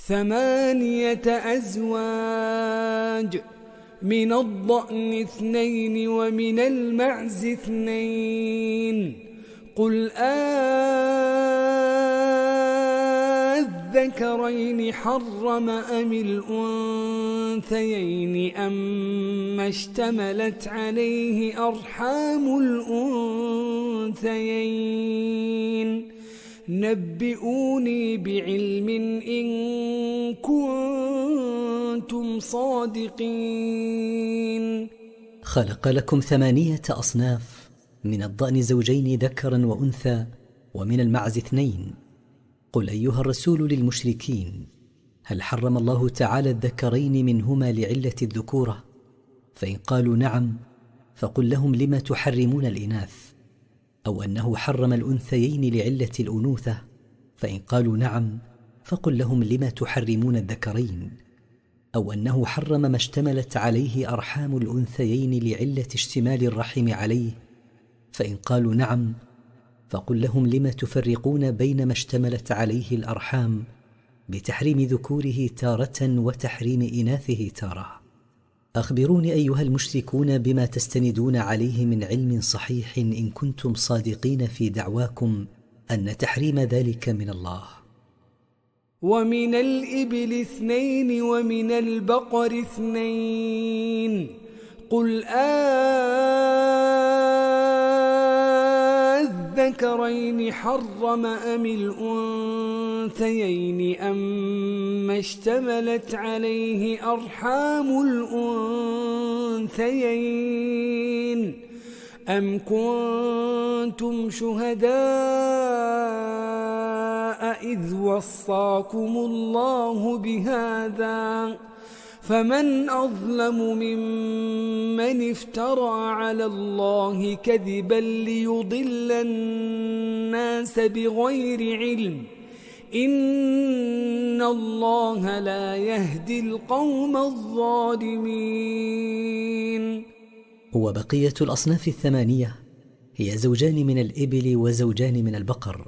8 أزواج، من الضأن 2 ومن المعز 2. قل أذكرين حرم أم الأنثيين أما اشتملت عليه أرحام الأنثيين؟ نبئوني بعلم إن كنتم صادقين. خلق لكم 8 أصناف، من الضأن 2 ذكرا وأنثى، ومن المعز 2. قل أيها الرسول للمشركين: هل حرم الله تعالى الذكرين منهما لعلة الذكورة؟ فإن قالوا نعم فقل لهم: لم تحرمون الإناث؟ أو أنه حرم الأنثيين لعلة الأنوثة؟ فإن قالوا نعم فقل لهم: لم تحرمون الذكرين؟ أو أنه حرم ما اشتملت عليه أرحام الأنثيين لعلة اشتمال الرحم عليه؟ فإن قالوا نعم فقل لهم: لم تفرقون بين ما اشتملت عليه الأرحام بتحريم ذكوره تارة وتحريم إناثه تارة؟ أخبروني أيها المشركون بما تستندون عليه من علم صحيح إن كنتم صادقين في دعواكم أن تحريم ذلك من الله. ومن الإبل 2 ومن البقر 2. قل أذكرين حرم أم الأنثيين أما اشتملت عليه أرحام الأنثيين؟ أم كنتم شهداء إذ وصاكم الله بهذا؟ فمن أظلم ممن افترى على الله كذبا ليضل الناس بغير علم، إن الله لا يهدي القوم الظالمين. وبقية الأصناف 8 هي 2 من الإبل و2 من البقر.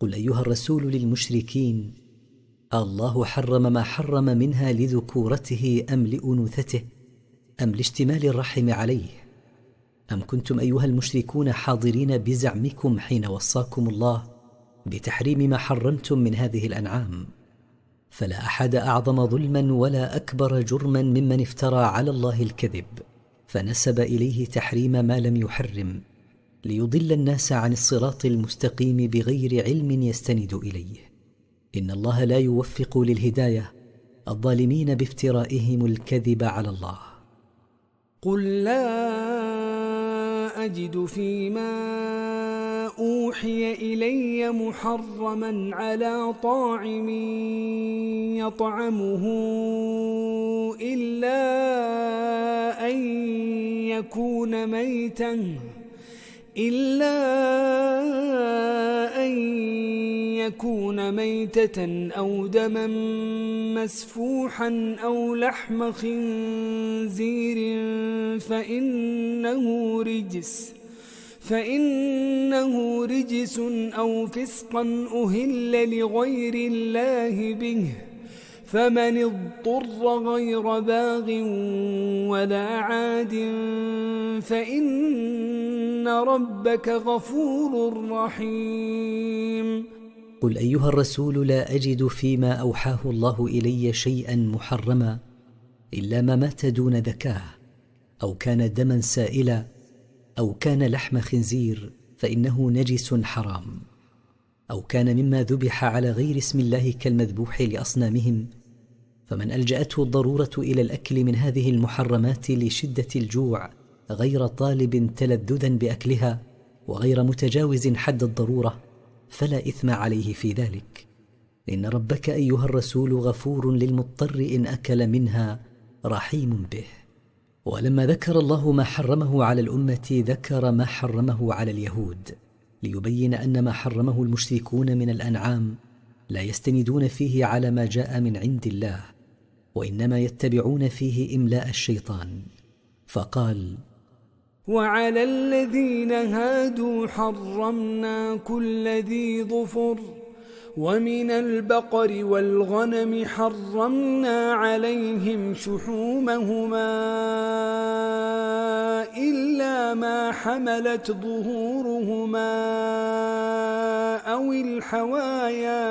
قل أيها الرسول للمشركين: الله حرم ما حرم منها لذكورته أم لأنوثته أم لاشتمال الرحم عليه؟ أم كنتم أيها المشركون حاضرين بزعمكم حين وصاكم الله بتحريم ما حرمتم من هذه الأنعام؟ فلا أحد أعظم ظلما ولا أكبر جرما ممن افترى على الله الكذب فنسب إليه تحريم ما لم يحرم ليضل الناس عن الصراط المستقيم بغير علم يستند إليه. إن الله لا يوفق للهداية الظالمين بافترائهم الكذب على الله. قل لا أجد فيما أوحي إلي محرما على طاعم يطعمه إلا أن يكون ميتة أو دما مسفوحا أو لحم خنزير فإنه رجس أو فسقا أهل لغير الله به، فمن اضطر غير باغ ولا عاد فإن ربك غفور رحيم. قل أيها الرسول: لا أجد فيما أوحاه الله إلي شيئا محرما إلا ما مات دون ذكاه، أو كان دما سائلا، أو كان لحم خنزير فإنه نجس حرام، أو كان مما ذبح على غير اسم الله كالمذبوح لأصنامهم، فمن ألجأته الضرورة إلى الأكل من هذه المحرمات لشدة الجوع غير طالب تلذذا بأكلها وغير متجاوز حد الضرورة فلا إثم عليه في ذلك. إن ربك أيها الرسول غفور للمضطر إن أكل منها رحيم به. ولما ذكر الله ما حرمه على الأمة ذكر ما حرمه على اليهود ليبين أن ما حرمه المشركون من الأنعام لا يستندون فيه على ما جاء من عند الله، وإنما يتبعون فيه إملاء الشيطان. فقال: وعلى الذين هادوا حرمنا كل ذي ظفر ومن البقر والغنم حرمنا عليهم شحومهما إلا ما حملت ظهورهما أو الحوايا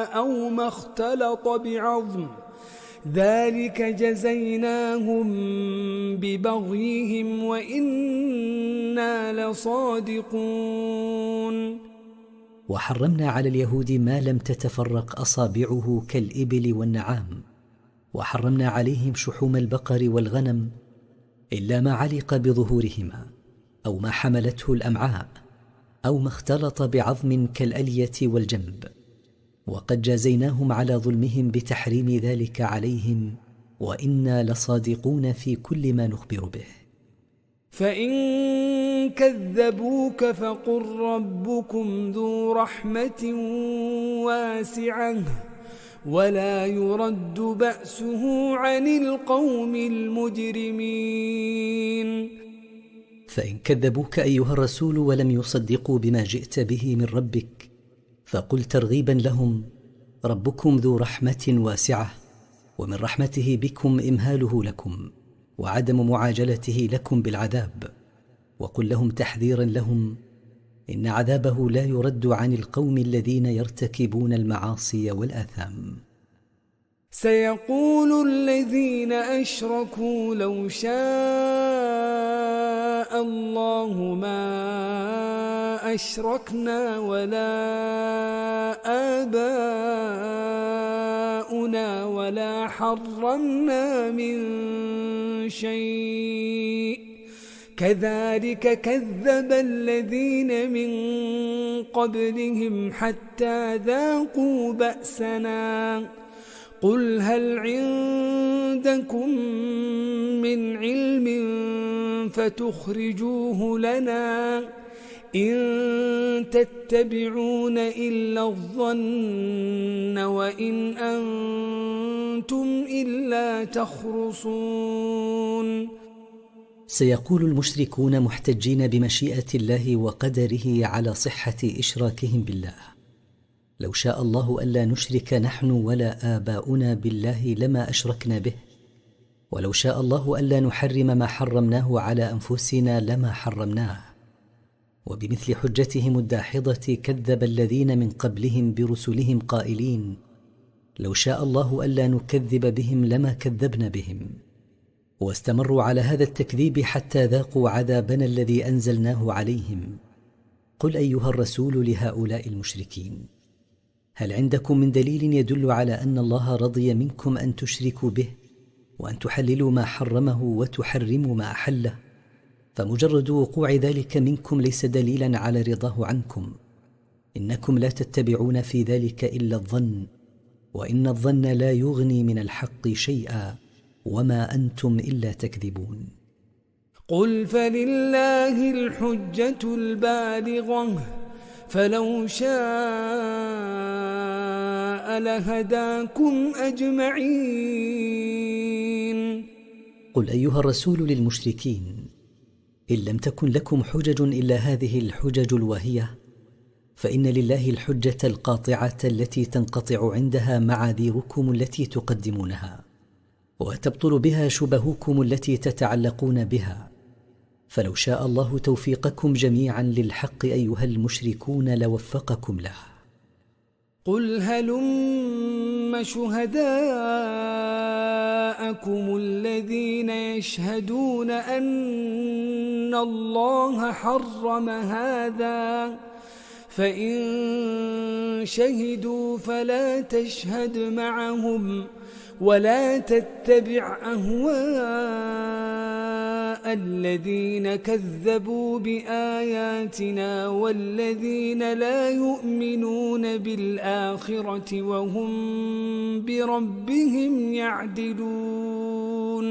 أو ما اختلط بعظم ذلك جزيناهم ببغيهم وإنا لصادقون. وحرمنا على اليهود ما لم تتفرق أصابعه كالإبل والنعام، وحرمنا عليهم شحوم البقر والغنم إلا ما علق بظهورهما أو ما حملته الأمعاء أو ما اختلط بعظم كالألية والجنب، وقد جازيناهم على ظلمهم بتحريم ذلك عليهم وإنا لصادقون في كل ما نخبر به. فإن كذبوك فقل ربكم ذو رحمة واسعة ولا يرد بأسه عن القوم المجرمين. فإن كذبوك أيها الرسول ولم يصدقوا بما جئت به من ربك فقل ترغيبا لهم ربكم ذو رحمة واسعة، ومن رحمته بكم إمهاله لكم وعدم معاجلته لكم بالعذاب، وقل لهم تحذيرا لهم إن عذابه لا يرد عن القوم الذين يرتكبون المعاصي والآثام. سيقول الذين أشركوا لو شاء الله ما أشركنا ولا آباؤنا ولا حرمنا من شيء كذلك كذب الذين من قبلهم حتى ذاقوا بأسنا قل هل عندكم من علم فتخرجوه لنا إن تتبعون إلا الظن وإن أنتم إلا تخرصون. سيقول المشركون محتجين بمشيئة الله وقدره على صحة إشراكهم بالله لو شاء الله ألا نشرك نحن ولا آباؤنا بالله لما أشركنا به، ولو شاء الله ألا نحرم ما حرمناه على أنفسنا لما حرمناه. وبمثل حجتهم الداحضة كذب الذين من قبلهم برسلهم قائلين لو شاء الله ألا نكذب بهم لما كذبنا بهم، واستمروا على هذا التكذيب حتى ذاقوا عذابنا الذي أنزلناه عليهم. قل أيها الرسول لهؤلاء المشركين هل عندكم من دليل يدل على أن الله رضي منكم أن تشركوا به وأن تحللوا ما حرمه وتحرموا ما أحله؟ فمجرد وقوع ذلك منكم ليس دليلا على رضاه عنكم، إنكم لا تتبعون في ذلك إلا الظن، وإن الظن لا يغني من الحق شيئا وما أنتم إلا تكذبون. قل فلله الحجة البالغة فلو شاء لهداكم أجمعين. قل أيها الرسول للمشركين إن لم تكن لكم حجج إلا هذه الحجج الواهية فإن لله الحجة القاطعة التي تنقطع عندها معاذيركم التي تقدمونها وتبطل بها شبهكم التي تتعلقون بها، فلو شاء الله توفيقكم جميعا للحق أيها المشركون لوفقكم له. قل هلم شهداءكم الذين يشهدون أن الله حرم هذا فإن شهدوا فلا تشهد معهم ولا تتبع أهواء الذين كذبوا بآياتنا والذين لا يؤمنون بالآخرة وهم بربهم يعدلون.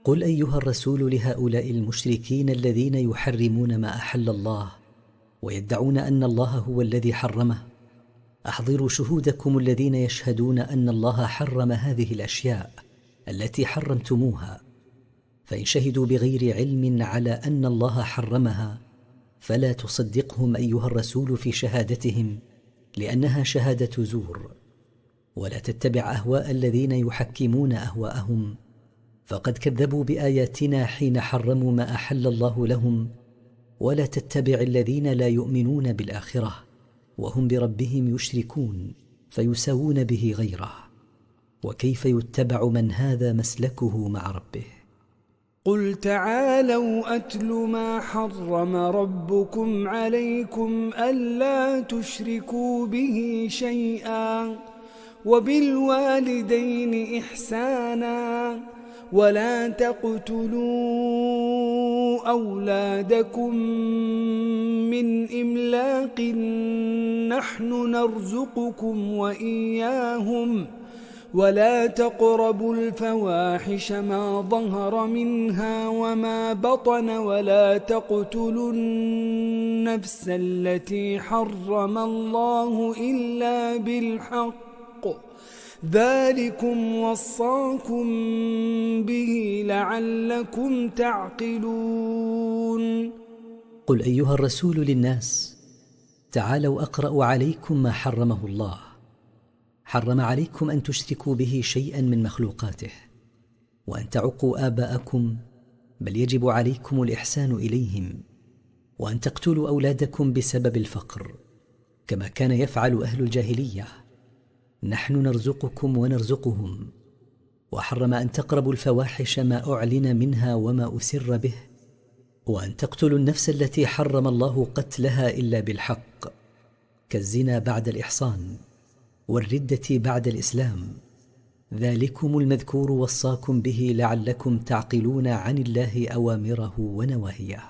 قل أيها الرسول لهؤلاء المشركين الذين يحرمون ما أحل الله ويدعون أن الله هو الذي حرمه أحضروا شهودكم الذين يشهدون أن الله حرم هذه الأشياء التي حرمتموها، فإن شهدوا بغير علم على أن الله حرمها فلا تصدقهم أيها الرسول في شهادتهم لأنها شهادة زور. ولا تتبع أهواء الذين يحكمون أهواءهم، فقد كذبوا بآياتنا حين حرموا ما أحل الله لهم. ولا تتبع الذين لا يؤمنون بالآخرة وهم بربهم يشركون فيساوون به غيره. وكيف يتبع من هذا مسلكه مع ربه؟ قل تعالوا أتل ما حرم ربكم عليكم ألا تشركوا به شيئا وبالوالدين إحسانا ولا تقتلوا أولادكم من إملاق نحن نرزقكم وإياهم ولا تقربوا الفواحش ما ظهر منها وما بطن ولا تقتلوا النفس التي حرم الله إلا بالحق ذلكم وصاكم به لعلكم تعقلون. قل أيها الرسول للناس: تعالوا أقرأ عليكم ما حرمه الله. حرم عليكم أن تشركوا به شيئا من مخلوقاته، وأن تعقوا آباءكم، بل يجب عليكم الإحسان إليهم، وأن تقتلوا أولادكم بسبب الفقر كما كان يفعل أهل الجاهلية. نحن نرزقكم ونرزقهم. وحرم أن تقربوا الفواحش ما أعلن منها وما أسر به، وأن تقتلوا النفس التي حرم الله قتلها إلا بالحق، كالزنا بعد الإحصان والردة بعد الإسلام. ذلكم المذكور وصاكم به لعلكم تعقلون عن الله أوامره ونواهيه.